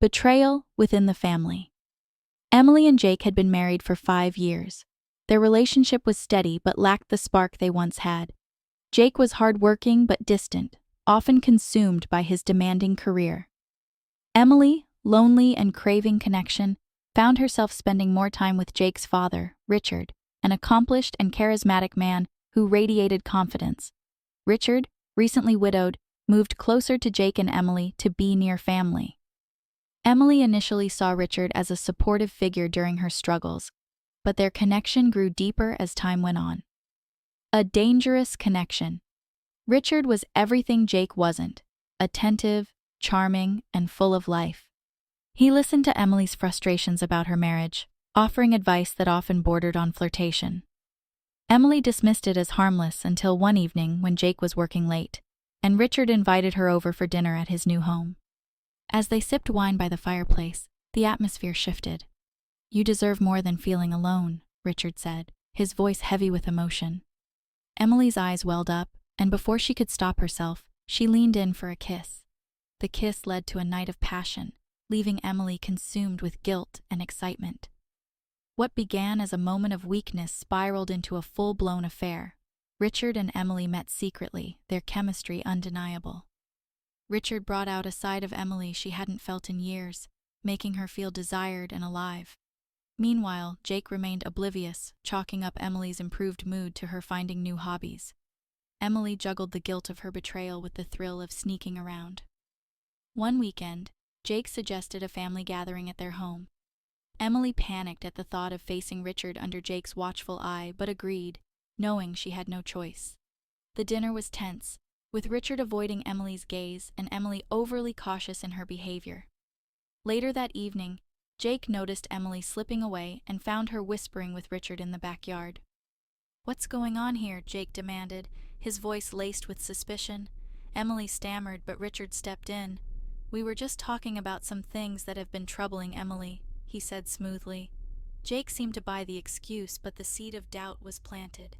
Betrayal within the family. Emily and Jake had been married for 5 years. Their relationship was steady but lacked the spark they once had. Jake was hardworking but distant, often consumed by his demanding career. Emily, lonely and craving connection, found herself spending more time with Jake's father, Richard, an accomplished and charismatic man who radiated confidence. Richard, recently widowed, moved closer to Jake and Emily to be near family. Emily initially saw Richard as a supportive figure during her struggles, but their connection grew deeper as time went on. A dangerous connection. Richard was everything Jake wasn't: attentive, charming, and full of life. He listened to Emily's frustrations about her marriage, offering advice that often bordered on flirtation. Emily dismissed it as harmless until one evening when Jake was working late, and Richard invited her over for dinner at his new home. As they sipped wine by the fireplace, the atmosphere shifted. "You deserve more than feeling alone," Richard said, his voice heavy with emotion. Emily's eyes welled up, and before she could stop herself, she leaned in for a kiss. The kiss led to a night of passion, leaving Emily consumed with guilt and excitement. What began as a moment of weakness spiraled into a full-blown affair. Richard and Emily met secretly, their chemistry undeniable. Richard brought out a side of Emily she hadn't felt in years, making her feel desired and alive. Meanwhile, Jake remained oblivious, chalking up Emily's improved mood to her finding new hobbies. Emily juggled the guilt of her betrayal with the thrill of sneaking around. One weekend, Jake suggested a family gathering at their home. Emily panicked at the thought of facing Richard under Jake's watchful eye, but agreed, knowing she had no choice. The dinner was tense, with Richard avoiding Emily's gaze and Emily overly cautious in her behavior. Later that evening, Jake noticed Emily slipping away and found her whispering with Richard in the backyard. "What's going on here?" Jake demanded, his voice laced with suspicion. Emily stammered, but Richard stepped in. "We were just talking about some things that have been troubling Emily," he said smoothly. Jake seemed to buy the excuse, but the seed of doubt was planted.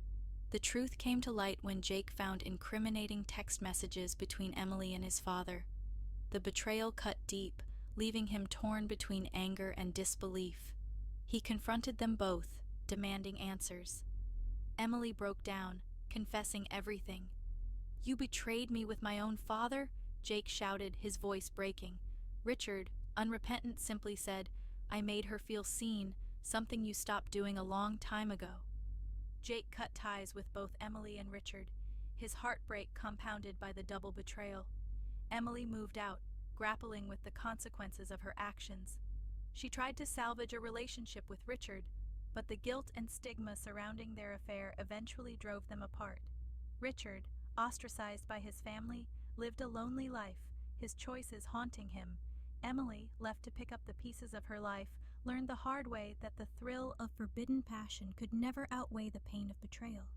The truth came to light when Jake found incriminating text messages between Emily and his father. The betrayal cut deep, leaving him torn between anger and disbelief. He confronted them both, demanding answers. Emily broke down, confessing everything. "You betrayed me with my own father?" Jake shouted, his voice breaking. Richard, unrepentant, simply said, "I made her feel seen, something you stopped doing a long time ago." Jake cut ties with both Emily and Richard, his heartbreak compounded by the double betrayal. Emily moved out, grappling with the consequences of her actions. She tried to salvage a relationship with Richard, but the guilt and stigma surrounding their affair eventually drove them apart. Richard, ostracized by his family, lived a lonely life, his choices haunting him. Emily, left to pick up the pieces of her life, learned the hard way that the thrill of forbidden passion could never outweigh the pain of betrayal.